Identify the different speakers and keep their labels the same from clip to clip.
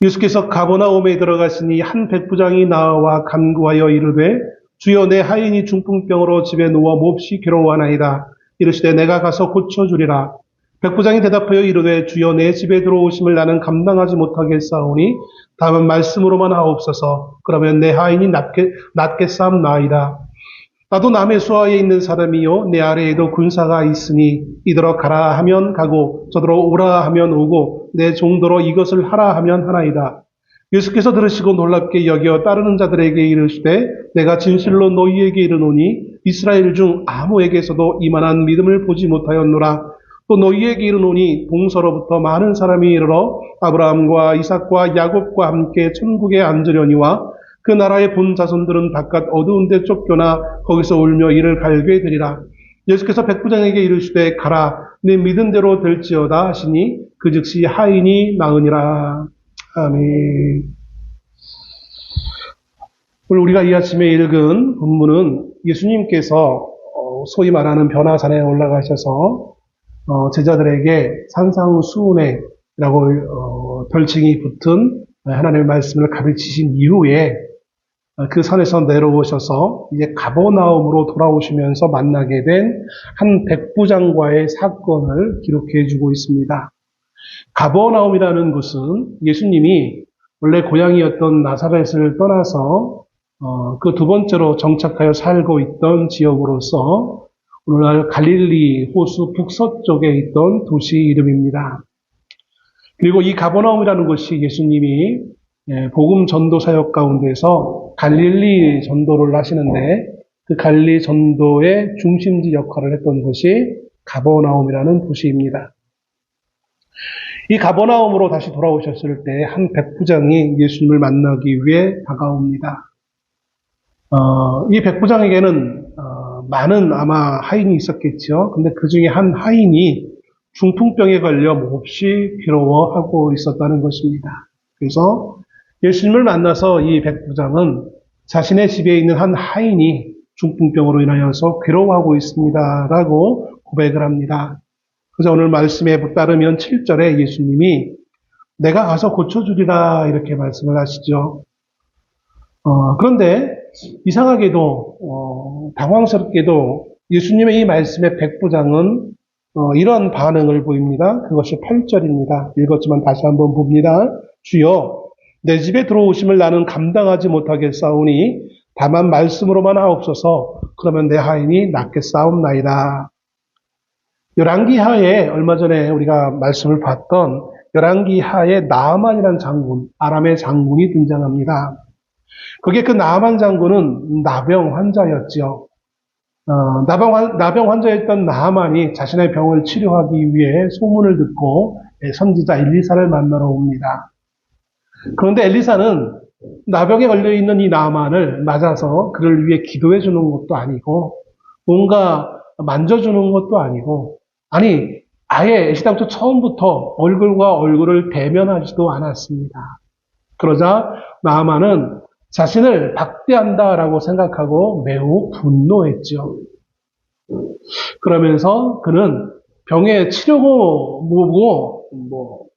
Speaker 1: 예수께서 가버나움에 들어가시니 한 백부장이 나와 간구하여 이르되 주여 내 하인이 중풍병으로 집에 누워 몹시 괴로워하나이다. 이르시되 내가 가서 고쳐주리라. 백부장이 대답하여 이르되 주여 내 집에 들어오심을 나는 감당하지 못하겠사오니 다만 말씀으로만 하옵소서. 그러면 내 하인이 낫겠사옵나이다. 나도 남의 수하에 있는 사람이요 내 아래에도 군사가 있으니 이더러 가라 하면 가고 저더러 오라 하면 오고 내 종도로 이것을 하라 하면 하나이다. 예수께서 들으시고 놀랍게 여겨 따르는 자들에게 이르시되 내가 진실로 너희에게 이르노니 이스라엘 중 아무에게서도 이만한 믿음을 보지 못하였노라. 또 너희에게 이르노니 동서로부터 많은 사람이 이르러 아브라함과 이삭과 야곱과 함께 천국에 앉으려니와 그 나라의 본 자손들은 바깥 어두운 데 쫓겨나 거기서 울며 이를 갈게 되리라. 예수께서 백부장에게 이르시되 가라 네 믿은 대로 될지어다 하시니 그 즉시 하인이 나으니라. 아멘. 오늘 우리가 이 아침에 읽은 본문은 예수님께서 소위 말하는 변화산에 올라가셔서 제자들에게 산상수훈회라고 별칭이 붙은 하나님의 말씀을 가르치신 이후에 그 산에서 내려오셔서 이제 가버나움으로 돌아오시면서 만나게 된 한 백부장과의 사건을 기록해 주고 있습니다. 가버나움이라는 곳은 예수님이 원래 고향이었던 나사렛을 떠나서 그 두 번째로 정착하여 살고 있던 지역으로서 오늘날 갈릴리 호수 북서쪽에 있던 도시 이름입니다. 그리고 이 가버나움이라는 곳이 예수님이 복음 전도 사역 가운데서 갈릴리 전도를 하시는데 그 갈릴리 전도의 중심지 역할을 했던 곳이 가버나움이라는 도시입니다. 이 가버나움으로 다시 돌아오셨을 때 한 백부장이 예수님을 만나기 위해 다가옵니다. 이 백부장에게는 많은 아마 하인이 있었겠죠. 근데 그 중에 한 하인이 중풍병에 걸려 몹시 괴로워하고 있었다는 것입니다. 그래서 예수님을 만나서 이 백부장은 자신의 집에 있는 한 하인이 중풍병으로 인하여서 괴로워하고 있습니다라고 고백을 합니다. 그래서 오늘 말씀에 따르면 7절에 예수님이 내가 가서 고쳐주리라 이렇게 말씀을 하시죠. 그런데 이상하게도 당황스럽게도 예수님의 이 말씀에 백부장은 이런 반응을 보입니다. 그것이 8절입니다. 읽었지만 다시 한번 봅니다. 주여 내 집에 들어오심을 나는 감당하지 못하겠사오니 다만 말씀으로만 하옵소서. 그러면 내 하인이 낫겠사옵나이다. 열왕기하에 얼마 전에 우리가 말씀을 봤던 열왕기하에 나아만이라는 장군, 아람의 장군이 등장합니다. 거기에 그 나아만 장군은 나병 환자였죠. 나병 환자였던 나아만이 자신의 병을 치료하기 위해 소문을 듣고 선지자 엘리사를 만나러 옵니다. 그런데 엘리사는 나병에 걸려있는 이 나아만을 맞아서 그를 위해 기도해 주는 것도 아니고 뭔가 만져주는 것도 아니고 아예 애시당초 처음부터 얼굴과 얼굴을 대면하지도 않았습니다. 그러자 나아만은 자신을 박대한다라고 생각하고 매우 분노했죠. 그러면서 그는 병의 치료고 뭐고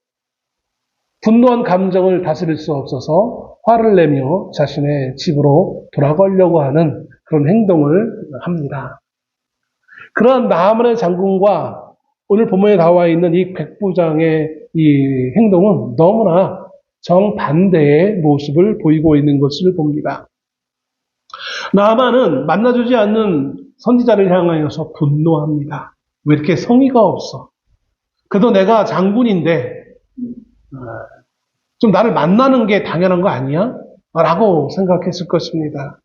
Speaker 1: 분노한 감정을 다스릴 수 없어서 화를 내며 자신의 집으로 돌아가려고 하는 그런 행동을 합니다. 그러한 나아만의 장군과 오늘 본문에 나와 있는 이 백부장의 이 행동은 너무나 정반대의 모습을 보이고 있는 것을 봅니다. 나아만은 만나주지 않는 선지자를 향하여서 분노합니다. 왜 이렇게 성의가 없어? 그래도 내가 장군인데 좀 나를 만나는 게 당연한 거 아니야? 라고 생각했을 것입니다.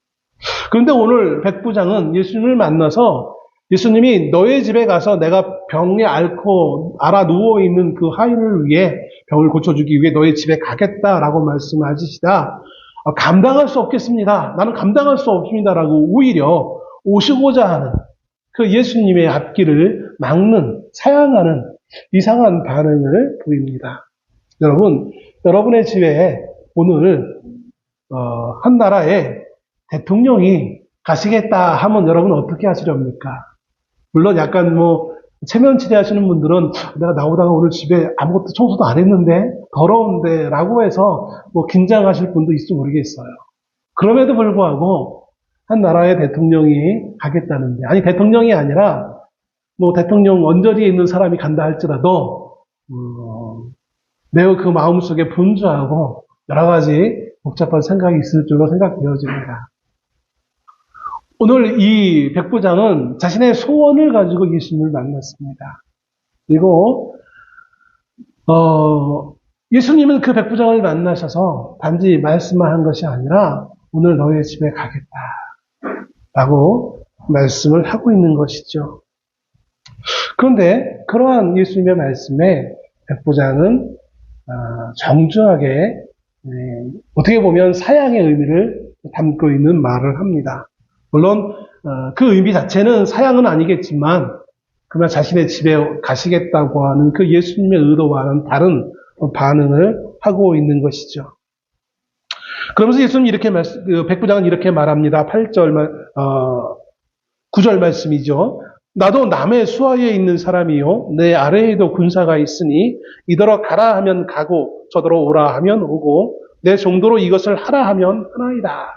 Speaker 1: 그런데 오늘 백부장은 예수님을 만나서 예수님이 너의 집에 가서 내가 병에 앓고 알아 누워있는 그 하인을 위해 병을 고쳐주기 위해 너의 집에 가겠다라고 말씀하시다. 감당할 수 없겠습니다. 나는 감당할 수 없습니다라고 오히려 오시고자 하는 그 예수님의 앞길을 막는, 사양하는 이상한 반응을 보입니다. 여러분, 여러분의 집에 오늘 한 나라의 대통령이 가시겠다 하면 여러분 어떻게 하시렵니까? 물론 약간 체면치레 하시는 분들은 내가 나오다가 오늘 집에 아무것도 청소도 안 했는데 더러운데 라고 해서 뭐 긴장하실 분도 있을지 모르겠어요. 그럼에도 불구하고 한 나라의 대통령이 가겠다는데, 아니 대통령이 아니라 뭐 대통령 언저리에 있는 사람이 간다 할지라도 매우 그 마음속에 분주하고 여러 가지 복잡한 생각이 있을 줄로 생각되어집니다. 오늘 이 백부장은 자신의 소원을 가지고 예수님을 만났습니다. 그리고 예수님은 그 백부장을 만나셔서 단지 말씀만 한 것이 아니라 오늘 너의 집에 가겠다라고 말씀을 하고 있는 것이죠. 그런데 그러한 예수님의 말씀에 백부장은 정중하게 어떻게 보면 사양의 의미를 담고 있는 말을 합니다. 물론 그 의미 자체는 사양은 아니겠지만 그러나 자신의 집에 가시겠다고 하는 그 예수님의 의도와는 다른 반응을 하고 있는 것이죠. 그러면서 예수님 백부장은 이렇게 말합니다. 9절 말씀이죠. 나도 남의 수하에 있는 사람이요 내 아래에도 군사가 있으니 이더러 가라 하면 가고 저더러 오라 하면 오고 내 정도로 이것을 하라 하면 하나이다.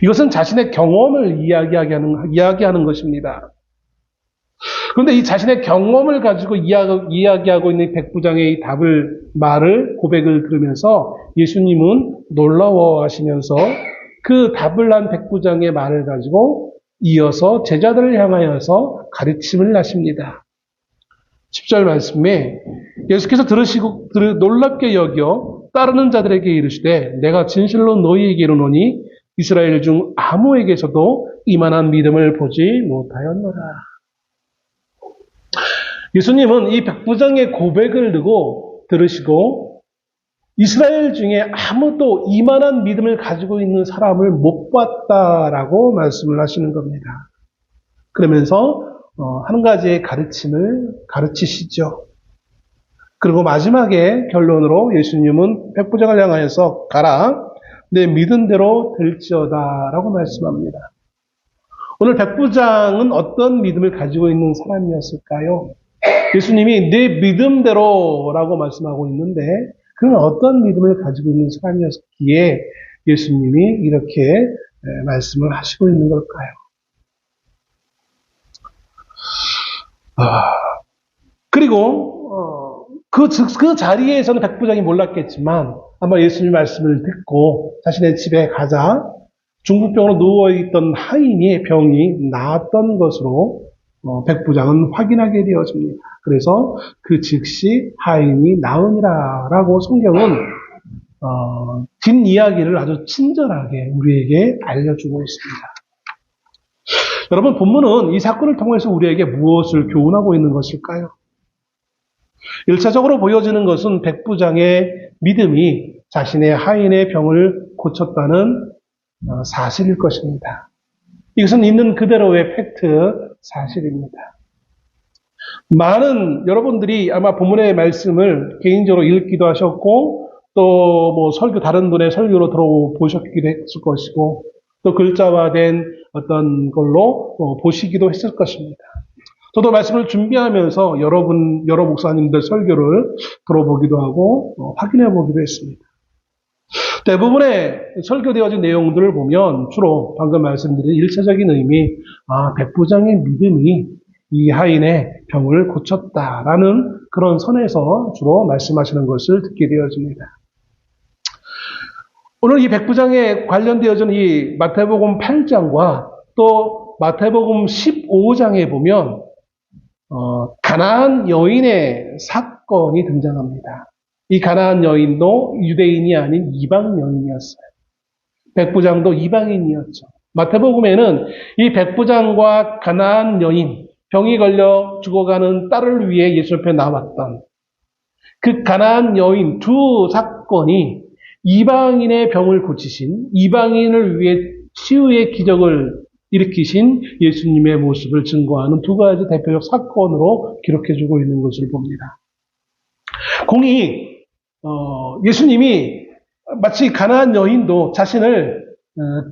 Speaker 1: 이것은 자신의 경험을 이야기하는 것입니다. 그런데 이 자신의 경험을 가지고 이야기하고 있는 백부장의 이 말을 고백을 들으면서 예수님은 놀라워하시면서 그 답을 한 백부장의 말을 가지고 이어서 제자들을 향하여서 가르침을 하십니다. 10절 말씀에 예수께서 들으시고 놀랍게 여겨 따르는 자들에게 이르시되 내가 진실로 너희에게 이르노니 이스라엘 중 아무에게서도 이만한 믿음을 보지 못하였노라. 예수님은 이 백부장의 고백을 듣고 들으시고 이스라엘 중에 아무도 이만한 믿음을 가지고 있는 사람을 못 봤다라고 말씀을 하시는 겁니다. 그러면서 한 가지의 가르침을 가르치시죠. 그리고 마지막에 결론으로 예수님은 백부장을 향하여서 가라 내 믿은 대로 될지어다라고 말씀합니다. 오늘 백부장은 어떤 믿음을 가지고 있는 사람이었을까요? 예수님이 내 믿음대로라고 말씀하고 있는데 그는 어떤 믿음을 가지고 있는 사람이었기에 예수님이 이렇게 말씀을 하시고 있는 걸까요? 그리고 그 자리에서는 백부장이 몰랐겠지만 아마 예수님 말씀을 듣고 자신의 집에 가자 중풍병으로 누워있던 하인의 병이 나았던 것으로 백부장은 확인하게 되어집니다. 그래서 그 즉시 하인이 나으니라 라고 성경은 뒷이야기를 아주 친절하게 우리에게 알려주고 있습니다. 여러분, 본문은 이 사건을 통해서 우리에게 무엇을 교훈하고 있는 것일까요? 1차적으로 보여지는 것은 백부장의 믿음이 자신의 하인의 병을 고쳤다는 사실일 것입니다. 이것은 있는 그대로의 팩트 사실입니다. 많은 여러분들이 아마 본문의 말씀을 개인적으로 읽기도 하셨고 또 뭐 다른 분의 설교로 들어보셨기도 했을 것이고 또 글자화된 어떤 걸로 보시기도 했을 것입니다. 저도 말씀을 준비하면서 여러 목사님들 설교를 들어보기도 하고 확인해 보기도 했습니다. 대부분의 설교되어진 내용들을 보면 주로 방금 말씀드린 일차적인 의미, 백부장의 믿음이 이 하인의 병을 고쳤다라는 그런 선에서 주로 말씀하시는 것을 듣게 되어집니다. 오늘 이 백부장에 관련되어진 이 마태복음 8장과 또 마태복음 15장에 보면 가나안 여인의 사건이 등장합니다. 이 가나안 여인도 유대인이 아닌 이방 여인이었어요. 백부장도 이방인이었죠. 마태복음에는 이 백부장과 가나안 여인, 병이 걸려 죽어가는 딸을 위해 예수 앞에 나왔던 그 가나안 여인 두 사건이 이방인의 병을 고치신, 이방인을 위해 치유의 기적을 일으키신 예수님의 모습을 증거하는 두 가지 대표적 사건으로 기록해주고 있는 것을 봅니다. 공이 예수님이 마치 가나안 여인도 자신을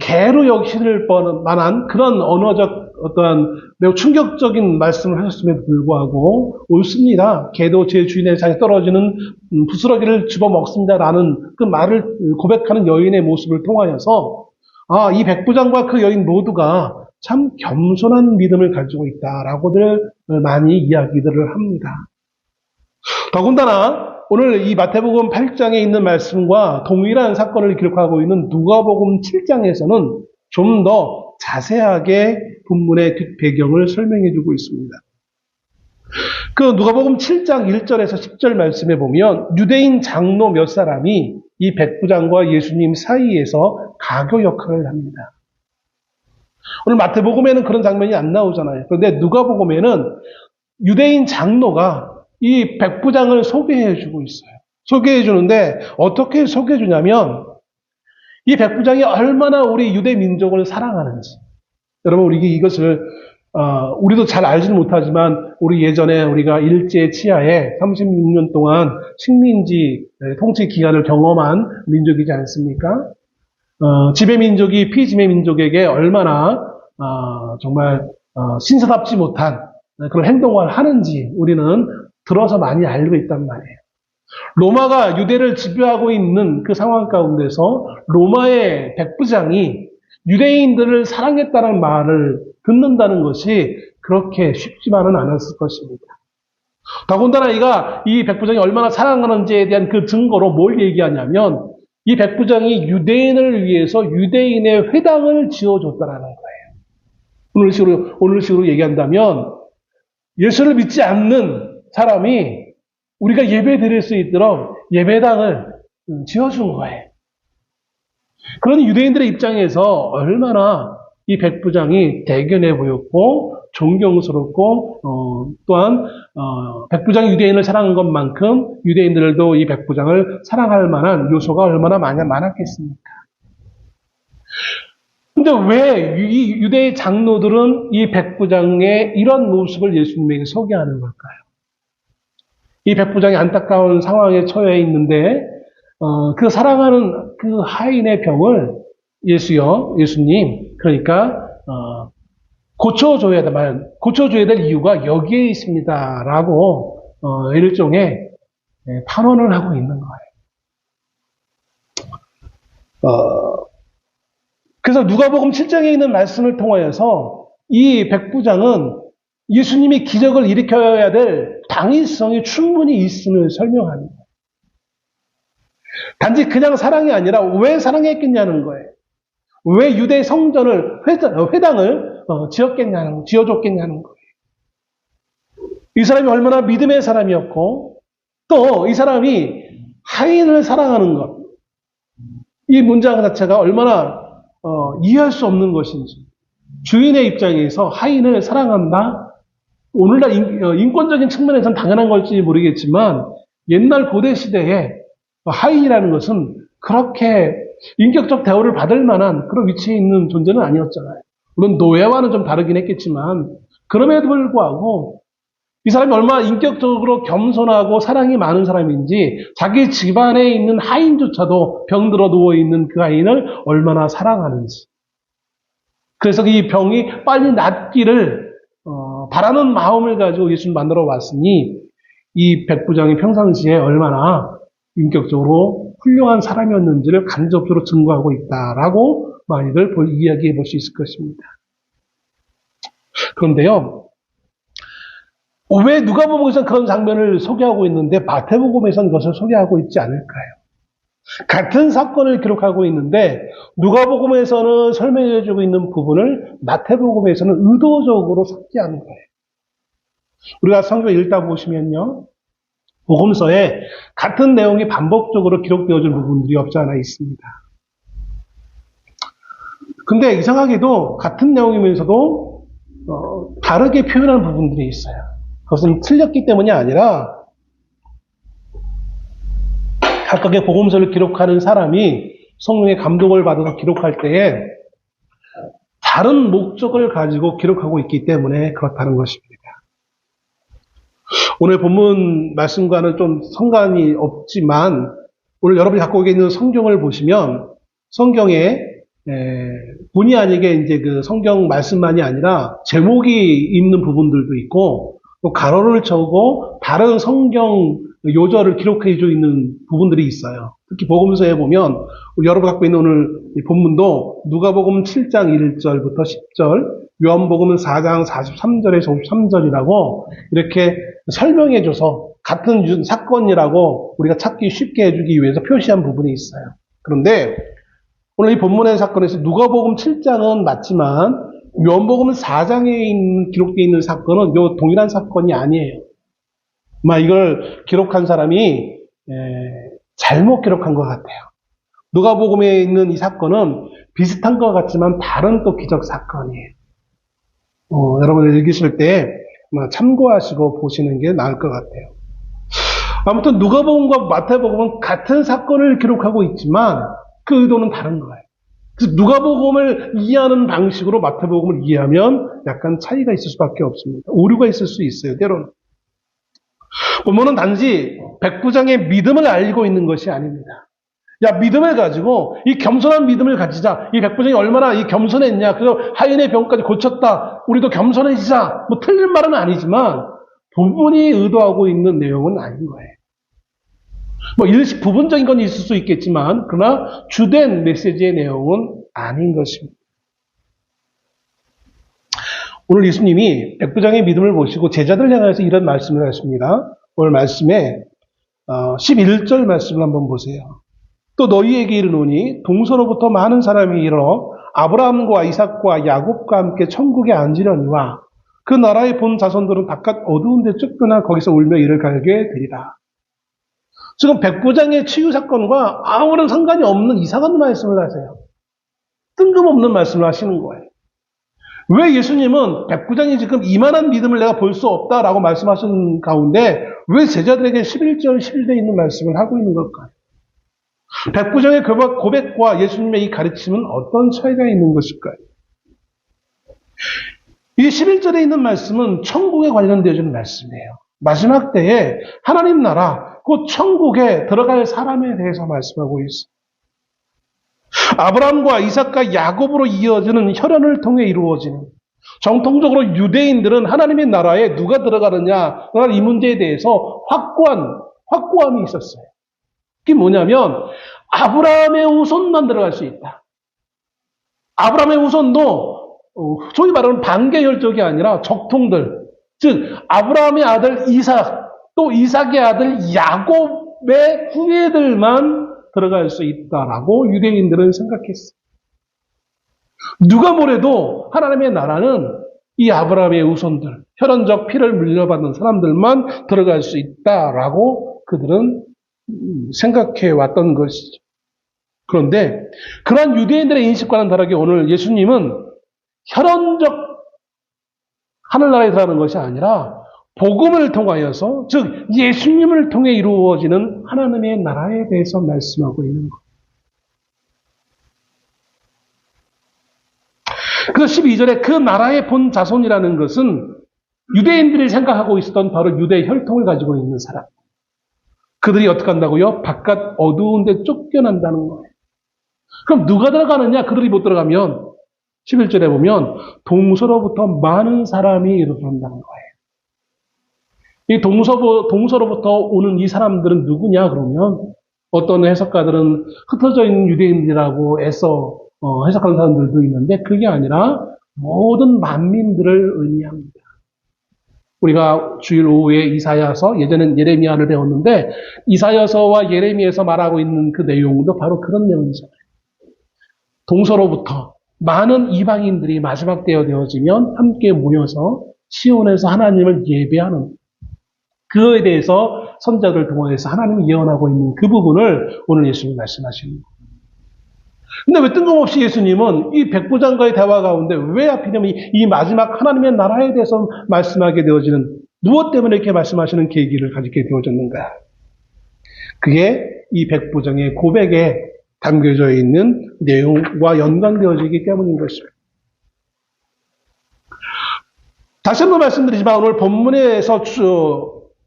Speaker 1: 개로 여기실 만한 그런 언어적 어떠한 매우 충격적인 말씀을 하셨음에도 불구하고 옳습니다. 개도 제 주인의 장에 떨어지는 부스러기를 집어먹습니다라는 그 말을 고백하는 여인의 모습을 통하여서 이 백부장과 그 여인 모두가 참 겸손한 믿음을 가지고 있다라고들 많이 이야기들을 합니다. 더군다나 오늘 이 마태복음 8장에 있는 말씀과 동일한 사건을 기록하고 있는 누가복음 7장에서는 좀 더 자세하게 본문의 뒷배경을 설명해 주고 있습니다. 그 누가복음 7장 1절에서 10절 말씀에 보면 유대인 장로 몇 사람이 이 백부장과 예수님 사이에서 가교 역할을 합니다. 오늘 마태복음에는 그런 장면이 안 나오잖아요. 그런데 누가복음에는 유대인 장로가 이 백부장을 소개해 주고 있어요. 소개해 주는데 어떻게 소개해 주냐면 이 백부장이 얼마나 우리 유대 민족을 사랑하는지. 여러분, 우리 이것을 우리도 잘 알지는 못하지만 우리 예전에 우리가 일제 치하에 36년 동안 식민지 통치 기간을 경험한 민족이지 않습니까? 지배 민족이 피지배 민족에게 얼마나 정말 신사답지 못한 그런 행동을 하는지 우리는 들어서 많이 알고 있단 말이에요. 로마가 유대를 지배하고 있는 그 상황 가운데서 로마의 백부장이 유대인들을 사랑했다는 말을 듣는다는 것이 그렇게 쉽지만은 않았을 것입니다. 더군다나 이 백부장이 얼마나 사랑하는지에 대한 그 증거로 뭘 얘기하냐면 이 백부장이 유대인을 위해서 유대인의 회당을 지어줬다라는 거예요. 오늘식으로 얘기한다면 예수를 믿지 않는 사람이 우리가 예배 드릴 수 있도록 예배당을 지어준 거예요. 그런 유대인들의 입장에서 얼마나 이 백부장이 대견해 보였고 존경스럽고 또한 백부장이 유대인을 사랑한 것만큼 유대인들도 이 백부장을 사랑할 만한 요소가 얼마나 많았겠습니까? 근데 왜 이 유대의 장로들은 이 백부장의 이런 모습을 예수님에게 소개하는 걸까요? 이 백부장이 안타까운 상황에 처해 있는데 그 사랑하는 그 하인의 병을 예수님 그러니까 고쳐줘야 될 이유가 여기에 있습니다라고 일종의 탄원을 하고 있는 거예요. 그래서 누가복음 7장에 있는 말씀을 통하여서 이 백부장은 예수님이 기적을 일으켜야 될 당위성이 충분히 있음을 설명합니다. 단지 그냥 사랑이 아니라 왜 사랑했겠냐는 거예요. 왜 유대 성전을 회당을 지어줬겠냐는 거예요. 이 사람이 얼마나 믿음의 사람이었고 또 이 사람이 하인을 사랑하는 것, 이 문장 자체가 얼마나 이해할 수 없는 것인지. 주인의 입장에서 하인을 사랑한다? 오늘날 인권적인 측면에서는 당연한 걸지 모르겠지만 옛날 고대 시대에 하인이라는 것은 그렇게 인격적 대우를 받을 만한 그런 위치에 있는 존재는 아니었잖아요. 물론 노예와는 좀 다르긴 했겠지만 그럼에도 불구하고 이 사람이 얼마나 인격적으로 겸손하고 사랑이 많은 사람인지 자기 집안에 있는 하인조차도 병들어 누워있는 그 하인을 얼마나 사랑하는지. 그래서 이 병이 빨리 낫기를 바라는 마음을 가지고 예수를 만나러 왔으니 이 백부장이 평상시에 얼마나 인격적으로 훌륭한 사람이었는지를 간접적으로 증거하고 있다라고 많이들 이야기해 볼 수 있을 것입니다. 그런데요, 왜 누가복음에서는 그런 장면을 소개하고 있는데 마태복음에서는 그것을 소개하고 있지 않을까요? 같은 사건을 기록하고 있는데 누가복음에서는 설명해주고 있는 부분을 마태복음에서는 의도적으로 삭제하는 거예요. 우리가 성경 읽다 보시면요, 복음서에 같은 내용이 반복적으로 기록되어진 부분들이 없지 않아 있습니다. 근데 이상하게도 같은 내용이면서도 다르게 표현하는 부분들이 있어요. 그것은 틀렸기 때문이 아니라 각각의 복음서를 기록하는 사람이 성령의 감동을 받아서 기록할 때에 다른 목적을 가지고 기록하고 있기 때문에 그렇다는 것입니다. 오늘 본문 말씀과는 좀 상관이 없지만 오늘 여러분이 갖고 있는 성경을 보시면 성경에 본의 아니게 이제 그 성경 말씀만이 아니라 제목이 있는 부분들도 있고 또 가로를 쳐고 다른 성경 요절을 기록해 줘 있는 부분들이 있어요. 특히 복음서에 보면 여러분 갖고 있는 오늘 이 본문도 누가복음 7장 1절부터 10절, 요한복음은 4장 43절에서 53절이라고 이렇게 설명해 줘서 같은 사건이라고 우리가 찾기 쉽게 해주기 위해서 표시한 부분이 있어요. 그런데 오늘 이 본문의 사건에서 누가복음 7장은 맞지만 요한복음 4장에 기록되어 있는 사건은 요 동일한 사건이 아니에요. 이걸 기록한 사람이 잘못 기록한 것 같아요. 누가복음에 있는 이 사건은 비슷한 것 같지만 다른 또 기적 사건이에요. 여러분 읽으실 때 참고하시고 보시는 게 나을 것 같아요. 아무튼 누가복음과 마태복음은 같은 사건을 기록하고 있지만 그 의도는 다른 거예요. 그래서 누가복음을 이해하는 방식으로 마태복음을 이해하면 약간 차이가 있을 수밖에 없습니다. 오류가 있을 수 있어요, 때로는. 본문은 단지 백부장의 믿음을 알고 있는 것이 아닙니다. 야, 믿음을 가지고 이 겸손한 믿음을 가지자. 이 백부장이 얼마나 이 겸손했냐. 그래서 하인의 병까지 고쳤다. 우리도 겸손해지자. 틀린 말은 아니지만 본문이 의도하고 있는 내용은 아닌 거예요. 일시 부분적인 건 있을 수 있겠지만 그러나 주된 메시지의 내용은 아닌 것입니다. 오늘 예수님이 백부장의 믿음을 보시고 제자들을 향해서 이런 말씀을 하십니다. 오늘 말씀에 11절 말씀을 한번 보세요. 또 너희에게 이르노니 동서로부터 많은 사람이 일어 아브라함과 이삭과 야곱과 함께 천국에 앉으려니와 그 나라의 본 자손들은 바깥 어두운 데 쫓겨나 거기서 울며 이를 갈게 되리라. 지금 백부장의 치유 사건과 아무런 상관이 없는 이상한 말씀을 하세요. 뜬금없는 말씀을 하시는 거예요. 왜 예수님은 백부장이 지금 이만한 믿음을 내가 볼 수 없다라고 말씀하신 가운데 왜 제자들에게 11절 11절에 있는 말씀을 하고 있는 걸까요? 백부장의 고백과 예수님의 이 가르침은 어떤 차이가 있는 것일까요? 이 11절에 있는 말씀은 천국에 관련되어지는 말씀이에요. 마지막 때에 하나님 나라, 곧 천국에 들어갈 사람에 대해서 말씀하고 있어요. 아브라함과 이삭과 야곱으로 이어지는 혈연을 통해 이루어지는, 정통적으로 유대인들은 하나님의 나라에 누가 들어가느냐 이 문제에 대해서 확고함이 있었어요. 그게 뭐냐면 아브라함의 후손만 들어갈 수 있다. 아브라함의 후손도 소위 말하는 반계혈족이 아니라 적통들, 즉 아브라함의 아들 이삭, 또 이삭의 아들 야곱의 후예들만 들어갈 수 있다라고 유대인들은 생각했어요. 누가 뭐래도 하나님의 나라는 이 아브라함의 후손들, 혈연적 피를 물려받는 사람들만 들어갈 수 있다라고 그들은 생각해 왔던 것이죠. 그런데 그러한 유대인들의 인식과는 다르게 오늘 예수님은 혈연적 하늘나라에 들어가는 것이 아니라 복음을 통하여서, 즉 예수님을 통해 이루어지는 하나님의 나라에 대해서 말씀하고 있는 것. 그래서 12절에 그 나라의 본 자손이라는 것은 유대인들이 생각하고 있었던 바로 유대 혈통을 가지고 있는 사람. 그들이 어떻게 한다고요? 바깥 어두운 데 쫓겨난다는 거예요. 그럼 누가 들어가느냐? 그들이 못 들어가면 11절에 보면 동서로부터 많은 사람이 들어간다는 거예요. 이 동서로부터 오는 이 사람들은 누구냐? 그러면 어떤 해석가들은 흩어져 있는 유대인이라고 애써 해석하는 사람들도 있는데 그게 아니라 모든 만민들을 의미합니다. 우리가 주일 오후에 이사야서, 예전엔 예레미야를 배웠는데 이사야서와 예레미야에서 말하고 있는 그 내용도 바로 그런 내용이잖아요. 동서로부터 많은 이방인들이 마지막 때가 되어지면 함께 모여서 시온에서 하나님을 예배하는, 그거에 대해서 선자들 동원해서 하나님이 예언하고 있는 그 부분을 오늘 예수님이 말씀하시는 거예요. 근데 왜 뜬금없이 예수님은 이 백부장과의 대화 가운데 왜 하필이면 이 마지막 하나님의 나라에 대해서 말씀하게 되어지는, 무엇 때문에 이렇게 말씀하시는 계기를 가지게 되어졌는가? 그게 이 백부장의 고백에 담겨져 있는 내용과 연관되어지기 때문인 것입니다. 다시 한번 말씀드리지만 오늘 본문에서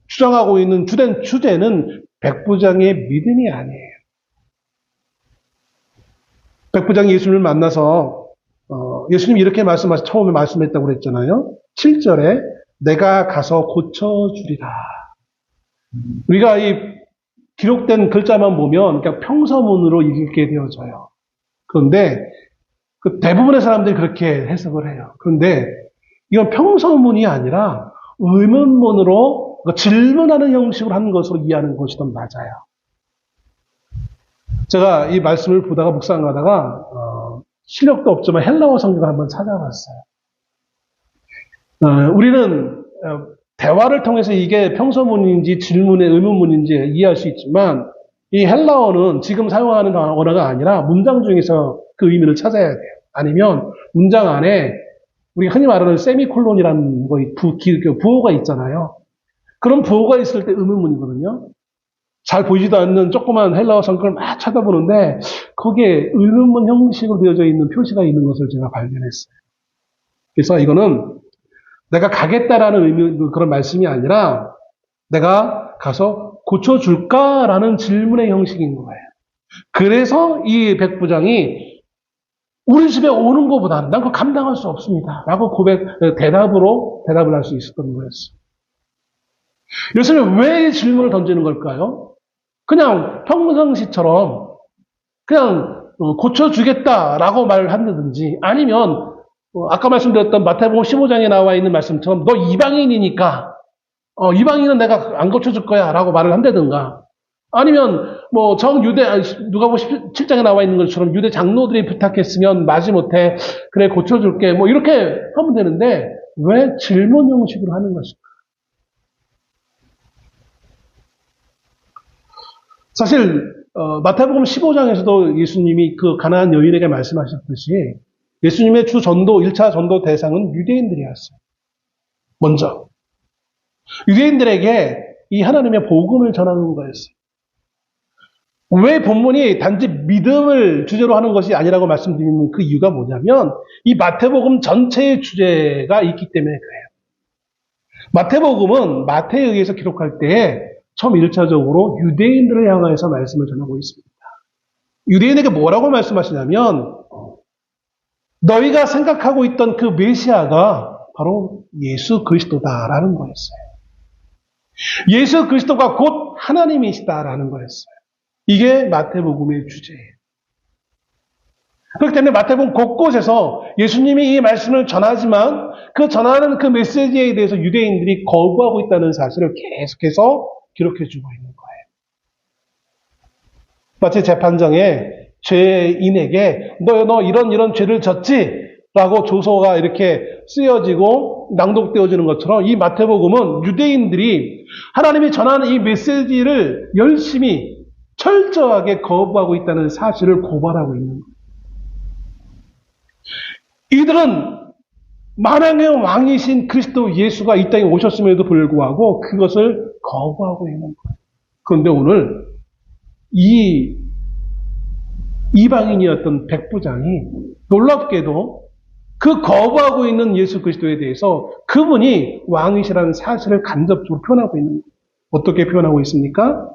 Speaker 1: 주장하고 있는 주된 주제는 백부장의 믿음이 아니에요. 백부장이 예수님을 만나서 예수님이 이렇게 처음에 말씀했다고 그랬잖아요. 7절에 내가 가서 고쳐주리라. 우리가 이 기록된 글자만 보면 그냥 평서문으로 읽게 되어져요. 그런데 그 대부분의 사람들이 그렇게 해석을 해요. 그런데 이건 평서문이 아니라 의문문으로 질문하는 형식으로 하는 것으로 이해하는 것이 더 맞아요. 제가 이 말씀을 보다가 묵상하다가 실력도 없지만 헬라어 성경을 한번 찾아봤어요. 우리는 대화를 통해서 이게 평서문인지 질문의 의문문인지 이해할 수 있지만 이 헬라어는 지금 사용하는 언어가 아니라 문장 중에서 그 의미를 찾아야 돼요. 아니면 문장 안에 우리가 흔히 말하는 세미콜론이라는 부호가 있잖아요. 그런 부호가 있을 때 의문문이거든요. 잘 보이지도 않는 조그만 헬라어 성경을 막 쳐다보는데 거기에 의문문 형식으로 되어져 있는 표시가 있는 것을 제가 발견했어요. 그래서 이거는 내가 가겠다라는 의미, 그런 말씀이 아니라 내가 가서 고쳐줄까라는 질문의 형식인 거예요. 그래서 이 백부장이 우리 집에 오는 것보다는 난 그거 감당할 수 없습니다. 라고 대답을 할 수 있었던 거였어요. 예수님은 왜 질문을 던지는 걸까요? 그냥 평상시처럼 그냥 고쳐주겠다라고 말을 한다든지 아니면 아까 말씀드렸던 마태복음 15장에 나와 있는 말씀처럼 너 이방인이니까 이방인은 내가 안 고쳐줄 거야 라고 말을 한다든가 아니면 누가복음 17장에 나와 있는 것처럼 유대 장로들이 부탁했으면 마지못해 그래 고쳐줄게 이렇게 하면 되는데 왜 질문 형식으로 하는 것일까? 사실 마태복음 15장에서도 예수님이 그 가나안 여인에게 말씀하셨듯이 예수님의 주 전도 1차 전도 대상은 유대인들이었어요. 먼저 유대인들에게 이 하나님의 복음을 전하는 거였어요. 왜 본문이 단지 믿음을 주제로 하는 것이 아니라고 말씀드리는 그 이유가 뭐냐면 이 마태복음 전체의 주제가 있기 때문에 그래요. 마태복음은 마태에 의해서 기록할 때에 처음 1차적으로 유대인들을 향해서 말씀을 전하고 있습니다. 유대인에게 뭐라고 말씀하시냐면 너희가 생각하고 있던 그 메시아가 바로 예수 그리스도다라는 거였어요. 예수 그리스도가 곧 하나님이시다라는 거였어요. 이게 마태복음의 주제예요. 그렇기 때문에 마태복음 곳곳에서 예수님이 이 말씀을 전하지만 그 전하는 그 메시지에 대해서 유대인들이 거부하고 있다는 사실을 계속해서 기록해주고 있는 거예요. 마치 재판장에 죄인에게 너 이런 죄를 졌지? 라고 조서가 이렇게 쓰여지고 낭독되어지는 것처럼 이 마태복음은 유대인들이 하나님이 전하는 이 메시지를 열심히 철저하게 거부하고 있다는 사실을 고발하고 있는 거예요. 이들은 만왕의 왕이신 그리스도 예수가 이 땅에 오셨음에도 불구하고 그것을 거부하고 있는 거예요. 그런데 오늘 이 이방인이었던 백부장이 놀랍게도 그 거부하고 있는 예수 그리스도에 대해서 그분이 왕이시라는 사실을 간접적으로 표현하고 있는 거예요. 어떻게 표현하고 있습니까?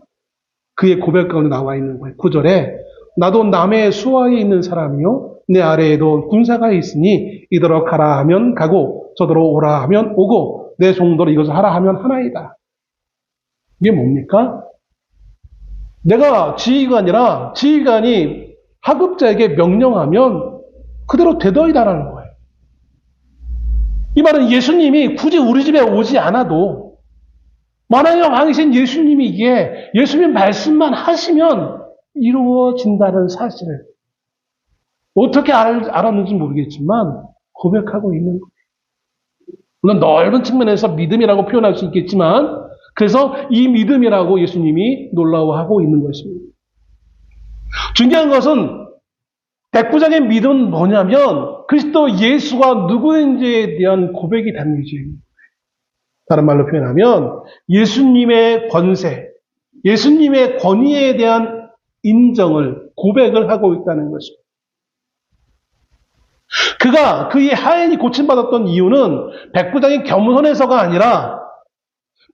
Speaker 1: 그의 고백 가운데 나와 있는 거예요. 9절에 나도 남의 수하에 있는 사람이요 내 아래에도 군사가 있으니 이더러 가라 하면 가고 저더러 오라 하면 오고 내 종도로 이것을 하라 하면 하나이다. 이게 뭡니까? 내가 지휘관이 하급자에게 명령하면 그대로 되더이다라는 거예요. 이 말은 예수님이 굳이 우리 집에 오지 않아도 만왕의 왕이신 예수님이기에 예수님 말씀만 하시면 이루어진다는 사실을 어떻게 알았는지 모르겠지만 고백하고 있는 거예요. 물론 넓은 측면에서 믿음이라고 표현할 수 있겠지만 그래서 이 믿음이라고 예수님이 놀라워하고 있는 것입니다. 중요한 것은 백부장의 믿음은 뭐냐면 그리스도 예수가 누구인지에 대한 고백이 담겨있는 거예요. 다른 말로 표현하면 예수님의 권세, 예수님의 권위에 대한 인정을, 고백을 하고 있다는 것입니다. 그의 하인이 고침받았던 이유는 백부장이 겸손해서가 아니라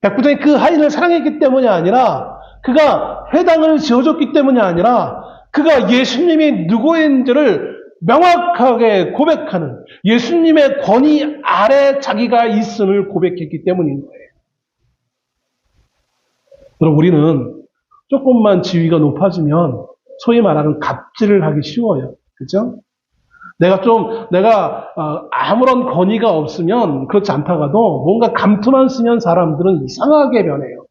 Speaker 1: 백부장이 그 하인을 사랑했기 때문이 아니라 그가 회당을 지어줬기 때문이 아니라 그가 예수님이 누구인지를 명확하게 고백하는 예수님의 권위 아래 자기가 있음을 고백했기 때문인 거예요. 그럼 우리는 조금만 지위가 높아지면 소위 말하는 갑질을 하기 쉬워요. 그죠? 내가 아무런 권위가 없으면 그렇지 않다가도 뭔가 감투만 쓰면 사람들은 이상하게 변해요.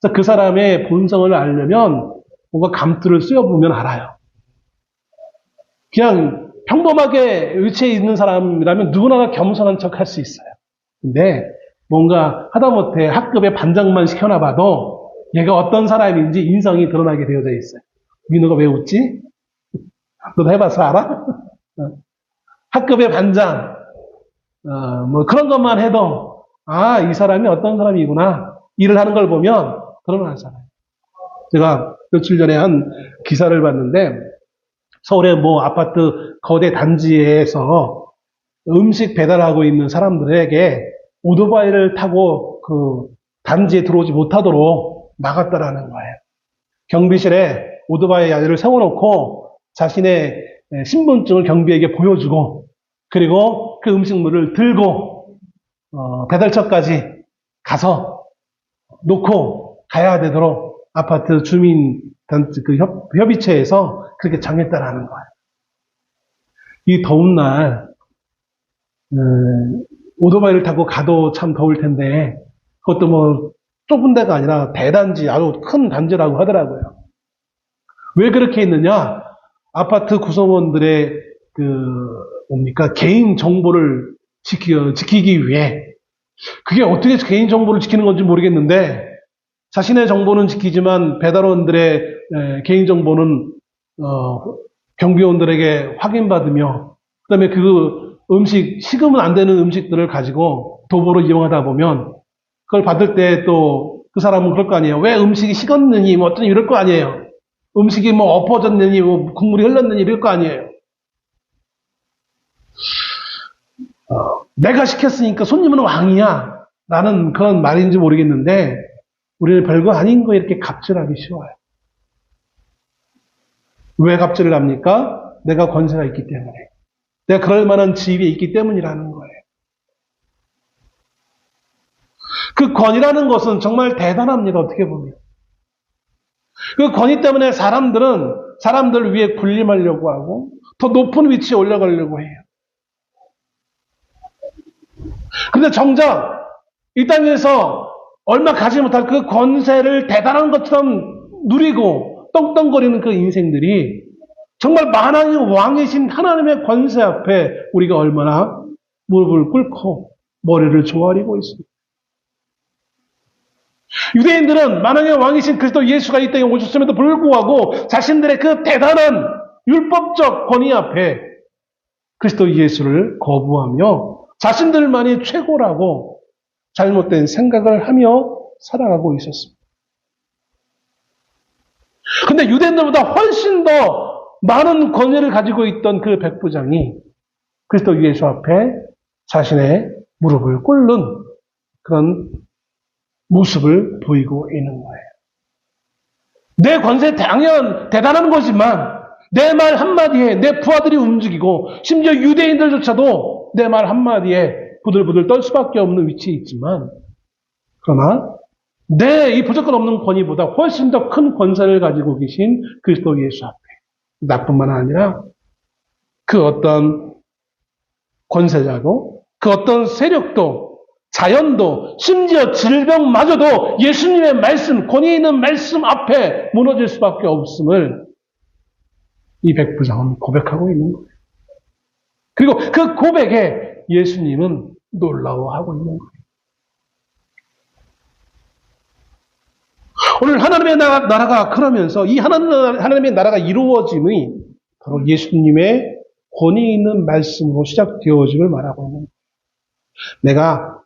Speaker 1: 그래서 그 사람의 본성을 알려면 뭔가 감투를 씌워보면 알아요. 그냥 평범하게 위치에 있는 사람이라면 누구나 다 겸손한 척 할 수 있어요. 근데 뭔가 하다못해 학급의 반장만 시켜놔봐도 얘가 어떤 사람인지 인성이 드러나게 되어져 있어요. 민호가 왜 웃지? 너도 해봐서 알아? 학급의 반장, 뭐 그런 것만 해도 이 사람이 어떤 사람이구나 일을 하는 걸 보면 드러나잖아요. 제가 며칠 전에 한 기사를 봤는데 서울의 뭐 아파트 거대 단지에서 음식 배달하고 있는 사람들에게 오토바이를 타고 그 단지에 들어오지 못하도록 막았다라는 거예요. 경비실에 오토바이 아이를 세워놓고 자신의 신분증을 경비에게 보여주고 그리고 그 음식물을 들고 배달처까지 가서 놓고 가야 되도록 아파트 주민 그 협의체에서 그렇게 정했다라는 거예요. 이 더운 날 오토바이를 타고 가도 참 더울 텐데 그것도 뭐 좁은 데가 아니라 대단지 아주 큰 단지라고 하더라고요. 왜 그렇게 했느냐? 아파트 구성원들의 개인 정보를 지키기 위해 그게 어떻게 개인 정보를 지키는 건지 모르겠는데 자신의 정보는 지키지만 배달원들의 개인 정보는 경비원들에게 확인받으며 그다음에 그 식으면 안 되는 음식들을 가지고 도보로 이용하다 보면 그걸 받을 때 또 그 사람은 그럴 거 아니에요. 왜 음식이 식었느니 뭐 어쩌니 이럴 거 아니에요. 음식이 뭐 엎어졌느니 뭐 국물이 흘렀느니 이럴 거 아니에요. 내가 시켰으니까 손님은 왕이야 라는 그런 말인지 모르겠는데 우리는 별거 아닌 거 이렇게 갑질하기 쉬워요. 왜 갑질을 합니까? 내가 권세가 있기 때문에. 내가 그럴 만한 지위에 있기 때문이라는 거예요. 그 권위라는 것은 정말 대단합니다. 어떻게 보면. 그 권위 때문에 사람들 위에 군림하려고 하고 더 높은 위치에 올라가려고 해요. 그런데 정작 이 땅에서 얼마 가지 못할 그 권세를 대단한 것처럼 누리고 떵떵거리는 그 인생들이 정말 만왕의 왕이신 하나님의 권세 앞에 우리가 얼마나 무릎을 꿇고 머리를 조아리고 있습니다. 유대인들은 만왕의 왕이신 그리스도 예수가 이 땅에 오셨음에도 불구하고 자신들의 그 대단한 율법적 권위 앞에 그리스도 예수를 거부하며 자신들만이 최고라고 잘못된 생각을 하며 살아가고 있었습니다. 근데 유대인들보다 훨씬 더 많은 권위를 가지고 있던 그 백부장이 그리스도 예수 앞에 자신의 무릎을 꿇는 그런 모습을 보이고 있는 거예요. 내 권세 대단한 거지만 내 말 한마디에 내 부하들이 움직이고 심지어 유대인들조차도 내 말 한마디에 부들부들 떨 수밖에 없는 위치에 있지만 그러나 내 이 부족한 없는 권위보다 훨씬 더 큰 권세를 가지고 계신 그리스도 예수 앞에 나뿐만 아니라 그 어떤 권세자도 그 어떤 세력도 자연도 심지어 질병마저도 예수님의 말씀, 권위 있는 말씀 앞에 무너질 수밖에 없음을 이 백부장은 고백하고 있는 거예요. 그리고 그 고백에 예수님은 놀라워하고 있는 거예요. 오늘 하나님의 나라가 그러면서 이 하나님의 나라가 이루어짐이 바로 예수님의 권위 있는 말씀으로 시작되어짐을 말하고 있는 거예요. 내가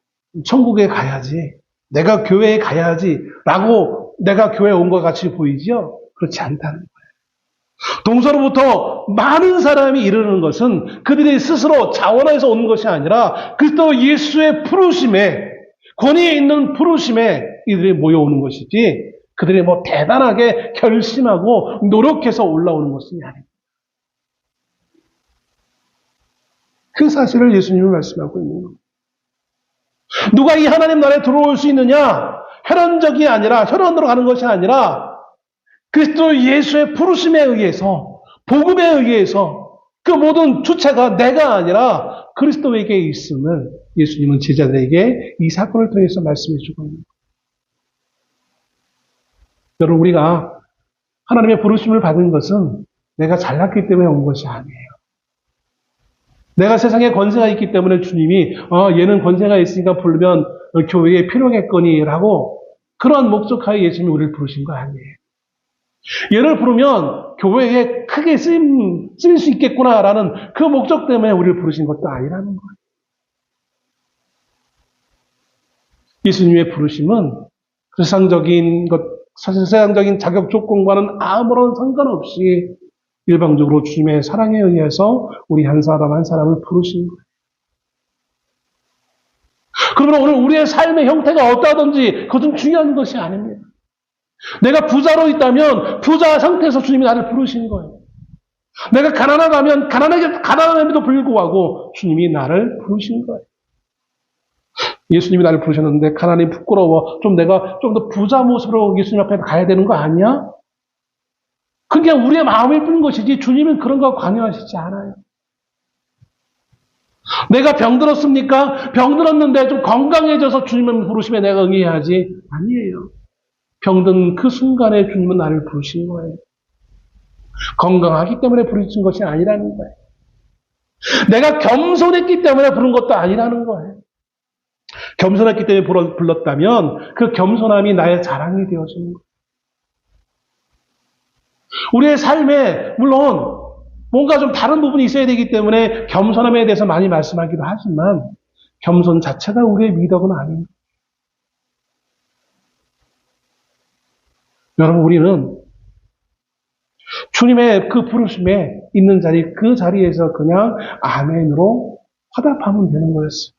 Speaker 1: 천국에 가야지, 내가 교회에 가야지 라고 내가 교회에 온 것 같이 보이지요? 그렇지 않다는 거예요. 동서로부터 많은 사람이 이르는 것은 그들이 스스로 자원해서 온 것이 아니라 그리스도 예수의 부르심에, 권위에 있는 부르심에 이들이 모여오는 것이지 그들이 뭐 대단하게 결심하고 노력해서 올라오는 것은 아닙니다. 그 사실을 예수님은 말씀하고 있는 겁니다. 누가 이 하나님 나라에 들어올 수 있느냐? 혈연적이 아니라, 혈연으로 가는 것이 아니라 그리스도 예수의 부르심에 의해서, 복음에 의해서 그 모든 주체가 내가 아니라 그리스도에게 있음을 예수님은 제자들에게 이 사건을 통해서 말씀해 주고 있는 거예요. 여러분, 우리가 하나님의 부르심을 받은 것은 내가 잘났기 때문에 온 것이 아니에요. 내가 세상에 권세가 있기 때문에 주님이 얘는 권세가 있으니까 부르면 교회에 필요하겠거니라고 그런 목적하에 예수님이 우리를 부르신 거 아니에요. 얘를 부르면 교회에 크게 쓰일 수 있겠구나라는 그 목적 때문에 우리를 부르신 것도 아니라는 거예요. 예수님의 부르심은 세상적인 자격 조건과는 아무런 상관없이 일방적으로 주님의 사랑에 의해서 우리 한 사람 한 사람을 부르신 거예요. 그러면 오늘 우리의 삶의 형태가 어떠하든지 그것은 중요한 것이 아닙니다. 내가 부자로 있다면 부자 상태에서 주님이 나를 부르신 거예요. 내가 가난하다면 가난함에도 불구하고 주님이 나를 부르신 거예요. 예수님이 나를 부르셨는데 가난이 부끄러워 내가 좀 더 부자 모습으로 예수님 앞에 가야 되는 거 아니야? 그냥 우리의 마음일 뿐인 것이지 주님은 그런 거 관여하시지 않아요. 내가 병들었습니까? 병들었는데 좀 건강해져서 주님을 부르시면 내가 응해야지. 아니에요. 병든 그 순간에 주님은 나를 부르신 거예요. 건강하기 때문에 부르신 것이 아니라는 거예요. 내가 겸손했기 때문에 부른 것도 아니라는 거예요. 겸손했기 때문에 불렀다면 그 겸손함이 나의 자랑이 되어지는 거예요. 우리의 삶에 물론 뭔가 좀 다른 부분이 있어야 되기 때문에 겸손함에 대해서 많이 말씀하기도 하지만 겸손 자체가 우리의 미덕은 아닙니다. 여러분, 우리는 주님의 그 부르심에 있는 그 자리에서 그냥 아멘으로 화답하면 되는 거였어요.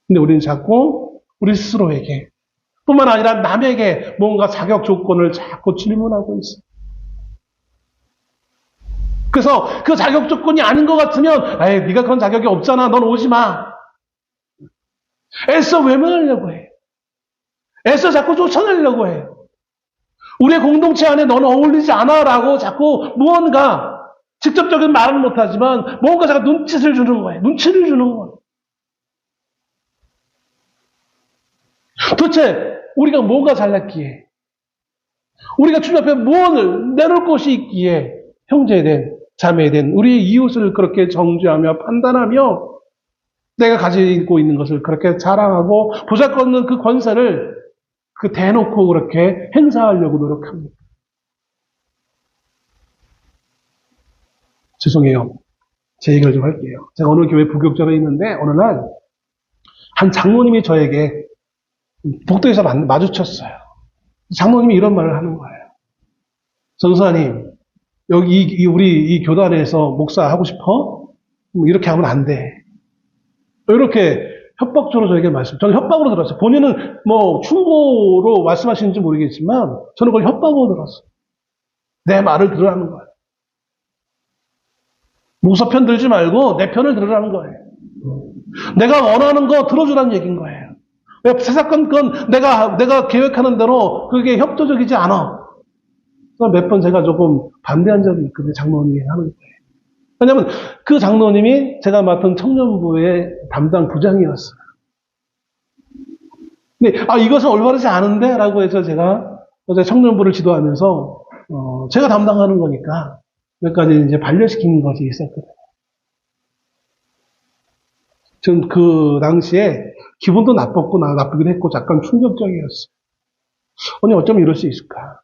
Speaker 1: 근데 우리는 자꾸 우리 스스로에게 뿐만 아니라 남에게 뭔가 자격 조건을 자꾸 질문하고 있어요. 그래서 그 자격 조건이 아닌 것 같으면 네가 그런 자격이 없잖아. 넌 오지 마. 애써 외면하려고 해. 애써 자꾸 쫓아내려고 해. 우리의 공동체 안에 너는 어울리지 않아 라고 자꾸 무언가 직접적인 말은 못하지만 뭔가 자꾸 눈치를 주는 거예요. 도대체 우리가 뭐가 잘났기에 우리가 주님 앞에 무엇을 내놓을 것이 있기에 형제된 자매된 우리의 이웃을 그렇게 정죄하며 판단하며 내가 가지고 있는 것을 그렇게 자랑하고 보잘것없는 그 권세를 대놓고 그렇게 행사하려고 노력합니다. 죄송해요. 제 얘기를 좀 할게요. 제가 어느 교회 부교육자로 있는데 어느 날 한 장로님이 저에게 복도에서 마주쳤어요. 장로님이 이런 말을 하는 거예요. 전사님, 여기 우리 이 교단에서 목사 하고 싶어? 이렇게 하면 안 돼. 이렇게 협박적으로 저에게 저는 협박으로 들었어요. 본인은 뭐 충고로 말씀하시는지 모르겠지만 저는 그걸 협박으로 들었어요. 내 말을 들으라는 거예요. 목사 편 들지 말고 내 편을 들으라는 거예요. 내가 원하는 거 들어주라는 얘기인 거예요. 사사건 내가 계획하는 대로 그게 협조적이지 않아. 몇 번 제가 조금 반대한 적이 있거든요. 장로님이 하는 거예요. 왜냐하면 그 장로님이 제가 맡은 청년부의 담당 부장이었어요. 근데 이것은 올바르지 않은데 라고 해서 제가 어제 청년부를 지도하면서 제가 담당하는 거니까 몇 가지 이제 반려시킨 것이 있었거든요. 전 그 당시에 기분도 나쁘기도 했고 잠깐 충격적이었어요. 아니 어쩌면 이럴 수 있을까?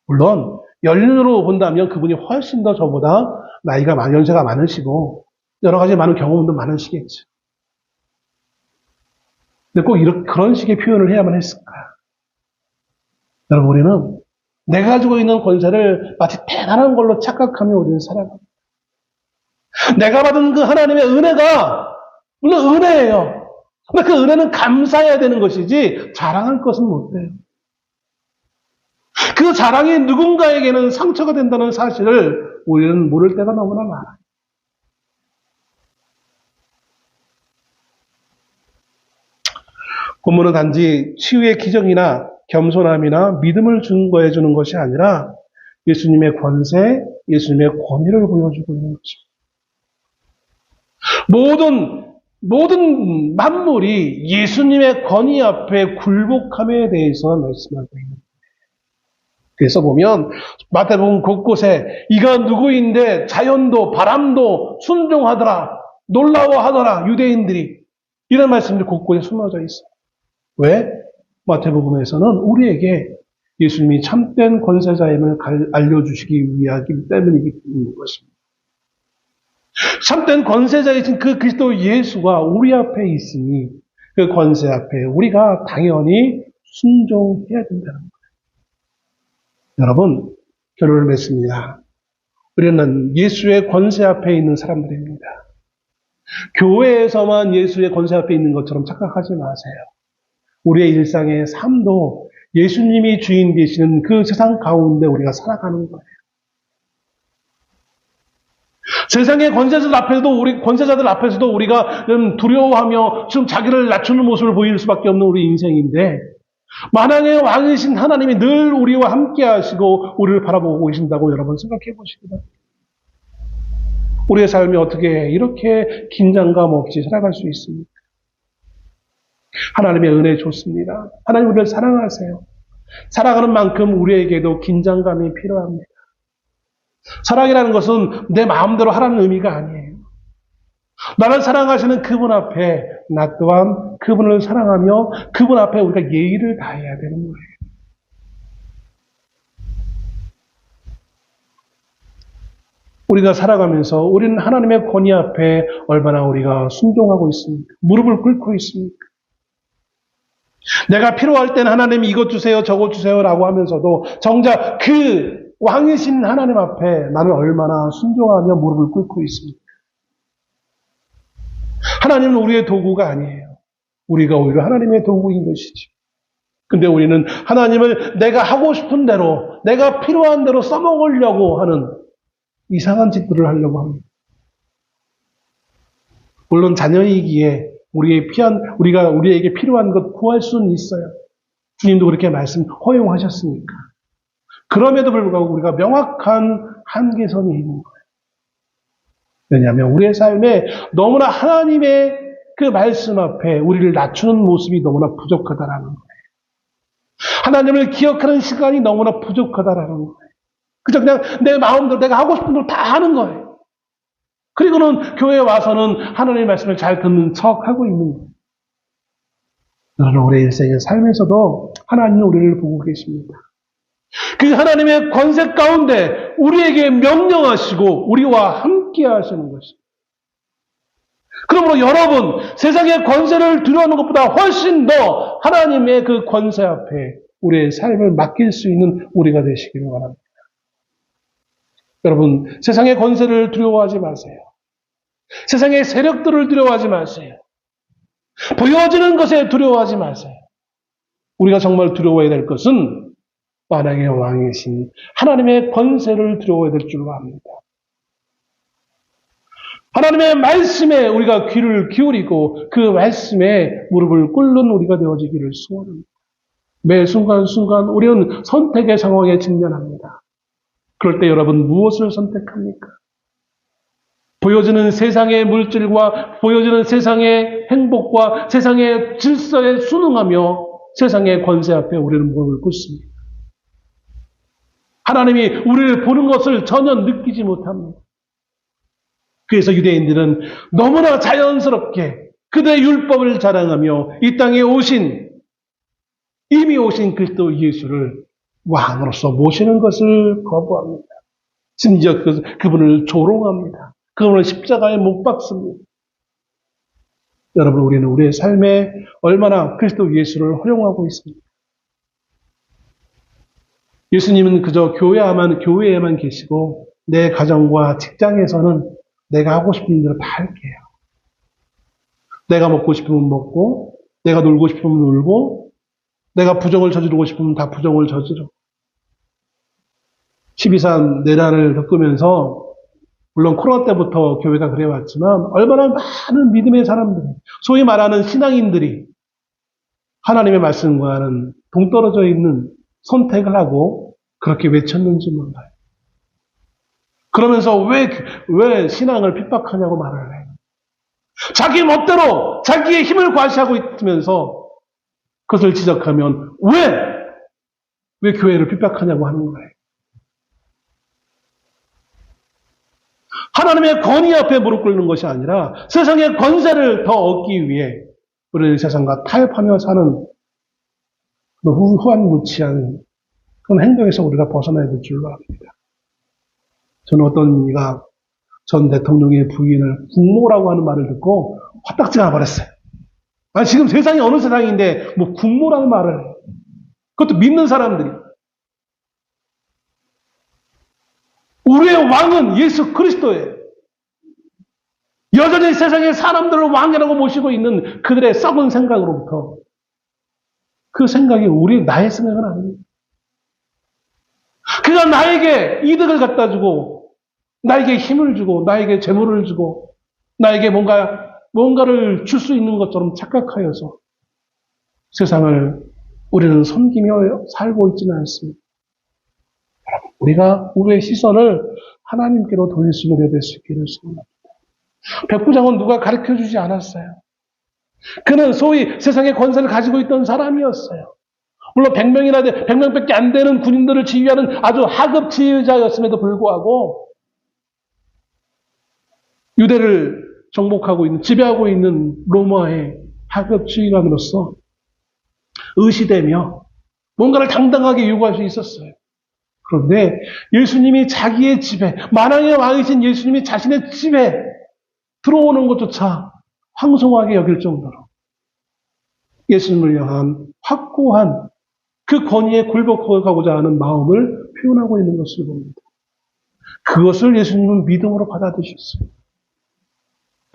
Speaker 1: 물론 연륜으로 본다면 그분이 훨씬 더 저보다 연세가 많으시고 여러 가지 많은 경험도 많으시겠죠. 근데 꼭 그런 식의 표현을 해야만 했을까? 여러분, 우리는 내가 가지고 있는 권세를 마치 대단한 걸로 착각하며 우리는 살아갑니다. 내가 받은 그 하나님의 은혜가 물론 은혜예요. 근데 그 은혜는 감사해야 되는 것이지 자랑할 것은 못 돼요. 그 자랑이 누군가에게는 상처가 된다는 사실을 우리는 모를 때가 너무나 많아요. 본문은 단지 치유의 기적이나 겸손함이나 믿음을 증거해 주는 것이 아니라 예수님의 권세, 예수님의 권위를 보여주고 있는 것입니다. 모든 만물이 예수님의 권위 앞에 굴복함에 대해서 말씀하고 있는 거예요. 그래서 보면 마태복음 곳곳에 이가 누구인데 자연도 바람도 순종하더라, 놀라워하더라, 유대인들이, 이런 말씀들이 곳곳에 숨어져 있어요. 왜? 마태복음에서는 우리에게 예수님이 참된 권세자임을 알려주시기 위하기 때문이기 것입니다. 참된 권세자이신 그 그리스도 예수가 우리 앞에 있으니 그 권세 앞에 우리가 당연히 순종해야 된다는 거예요. 여러분, 결론을 맺습니다. 우리는 예수의 권세 앞에 있는 사람들입니다. 교회에서만 예수의 권세 앞에 있는 것처럼 착각하지 마세요. 우리의 일상의 삶도 예수님이 주인 되시는 그 세상 가운데 우리가 살아가는 거예요. 세상의 권세자들 앞에서도 우리가 두려워하며 좀 자기를 낮추는 모습을 보일 수밖에 없는 우리 인생인데, 만왕의 왕이신 하나님이 늘 우리와 함께 하시고 우리를 바라보고 계신다고 여러분 생각해 보시기 바랍니다. 우리의 삶이 어떻게 이렇게 긴장감 없이 살아갈 수 있습니까? 하나님의 은혜 좋습니다. 하나님 우리를 사랑하세요. 살아가는 만큼 우리에게도 긴장감이 필요합니다. 사랑이라는 것은 내 마음대로 하라는 의미가 아니에요. 나를 사랑하시는 그분 앞에 나 또한 그분을 사랑하며 그분 앞에 우리가 예의를 다해야 되는 거예요. 우리가 살아가면서 우리는 하나님의 권위 앞에 얼마나 우리가 순종하고 있습니까? 무릎을 꿇고 있습니까? 내가 필요할 때는 하나님이 이것 주세요, 저것 주세요 라고 하면서도 정작 그 왕이신 하나님 앞에 나는 얼마나 순종하며 무릎을 꿇고 있습니까? 하나님은 우리의 도구가 아니에요. 우리가 오히려 하나님의 도구인 것이죠. 근데 우리는 하나님을 내가 하고 싶은 대로, 내가 필요한 대로 써먹으려고 하는 이상한 짓들을 하려고 합니다. 물론 자녀이기에 우리에게 필요한 것 구할 수는 있어요. 주님도 그렇게 허용하셨으니까. 그럼에도 불구하고 우리가 명확한 한계선이 있는 거예요. 왜냐하면 우리의 삶에 너무나 하나님의 그 말씀 앞에 우리를 낮추는 모습이 너무나 부족하다라는 거예요. 하나님을 기억하는 시간이 너무나 부족하다라는 거예요. 그저 그냥 내 마음대로 내가 하고 싶은 대로 다 하는 거예요. 그리고는 교회에 와서는 하나님의 말씀을 잘 듣는 척하고 있는 거예요. 여러분, 우리의 일생의 삶에서도 하나님은 우리를 보고 계십니다. 그 하나님의 권세 가운데 우리에게 명령하시고 우리와 함께 하시는 것입니다. 그러므로 여러분, 세상의 권세를 두려워하는 것보다 훨씬 더 하나님의 그 권세 앞에 우리의 삶을 맡길 수 있는 우리가 되시기를 바랍니다. 여러분, 세상의 권세를 두려워하지 마세요. 세상의 세력들을 두려워하지 마세요. 보여지는 것에 두려워하지 마세요. 우리가 정말 두려워해야 될 것은 만왕의 왕이신 하나님의 권세를 두려워해야 될 줄로 압니다. 하나님의 말씀에 우리가 귀를 기울이고 그 말씀에 무릎을 꿇는 우리가 되어지기를 소원합니다. 매 순간순간 우리는 선택의 상황에 직면합니다. 그럴 때 여러분 무엇을 선택합니까? 보여지는 세상의 물질과 보여지는 세상의 행복과 세상의 질서에 순응하며 세상의 권세 앞에 우리는 무릎을 꿇습니다. 하나님이 우리를 보는 것을 전혀 느끼지 못합니다. 그래서 유대인들은 너무나 자연스럽게 그들의 율법을 자랑하며 이 땅에 이미 오신 그리스도 예수를 왕으로서 모시는 것을 거부합니다. 심지어 그분을 조롱합니다. 그분을 십자가에 못 박습니다. 여러분, 우리는 우리의 삶에 얼마나 그리스도 예수를 허용하고 있습니다. 예수님은 그저 교회에만 계시고 내 가정과 직장에서는 내가 하고 싶은 대로 다 할게요. 내가 먹고 싶으면 먹고, 내가 놀고 싶으면 놀고, 내가 부정을 저지르고 싶으면 다 부정을 저지르고. 12.3 내란을 겪으면서 물론 코로나 때부터 교회가 그래왔지만 얼마나 많은 믿음의 사람들이, 소위 말하는 신앙인들이 하나님의 말씀과는 동떨어져 있는 선택을 하고 그렇게 외쳤는지 몰라요. 그러면서 왜 신앙을 핍박하냐고 말을 해요. 자기 멋대로 자기의 힘을 과시하고 있으면서 그것을 지적하면 왜 교회를 핍박하냐고 하는 거예요. 하나님의 권위 앞에 무릎 꿇는 것이 아니라 세상의 권세를 더 얻기 위해 우리는 세상과 타협하며 사는 후한무치한 그런 행동에서 우리가 벗어나야 될 줄로 압니다. 저는 어떤 이가 전 대통령의 부인을 국모라고 하는 말을 듣고 화딱지가 버렸어요. 아니, 지금 세상이 어느 세상인데 뭐 국모라는 말을 해요. 그것도 믿는 사람들이. 우리의 왕은 예수 그리스도예요. 여전히 세상의 사람들을 왕이라고 모시고 있는 그들의 썩은 생각으로부터 그 생각이 나의 생각은 아닙니다. 그가 나에게 이득을 갖다 주고 나에게 힘을 주고 나에게 재물을 주고 나에게 뭔가를 줄 수 있는 것처럼 착각하여서 세상을 우리는 섬기며 살고 있지는 않습니다. 우리가 우리의 시선을 하나님께로 돌릴 수 있는 예배 수 있기를 소원합니다. 백부장은 누가 가르쳐주지 않았어요. 그는 소위 세상의 권세를 가지고 있던 사람이었어요. 물론 100명밖에 안 되는 군인들을 지휘하는 아주 하급 지휘자였음에도 불구하고 유대를 정복하고 있는, 지배하고 있는 로마의 하급 지휘관으로서 의시되며 뭔가를 당당하게 요구할 수 있었어요. 그런데 예수님이 자기의 집에, 만왕의 왕이신 예수님이 자신의 집에 들어오는 것조차 황송하게 여길 정도로 예수님을 향한 확고한 그 권위에 굴복하고자 하는 마음을 표현하고 있는 것을 봅니다. 그것을 예수님은 믿음으로 받아들이셨어요.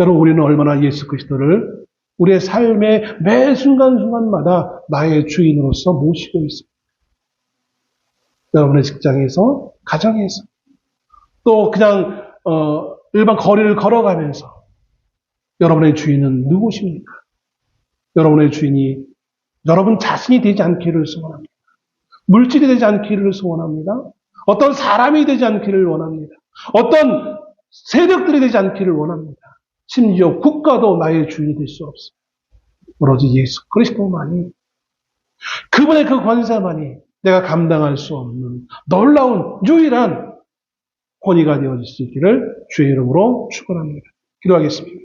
Speaker 1: 여러분, 우리는 얼마나 예수 그리스도를 우리의 삶의 매 순간순간마다 나의 주인으로서 모시고 있습니다. 여러분의 직장에서, 가정에서, 또 그냥 일반 거리를 걸어가면서 여러분의 주인은 누구십니까? 여러분의 주인이 여러분 자신이 되지 않기를 소원합니다. 물질이 되지 않기를 소원합니다. 어떤 사람이 되지 않기를 원합니다. 어떤 세력들이 되지 않기를 원합니다. 심지어 국가도 나의 주인이 될 수 없습니다. 오로지 예수 그리스도만이, 그분의 그 권세만이 내가 감당할 수 없는 놀라운 유일한 권위가 되어질 수 있기를 주의 이름으로 축원합니다. 기도하겠습니다.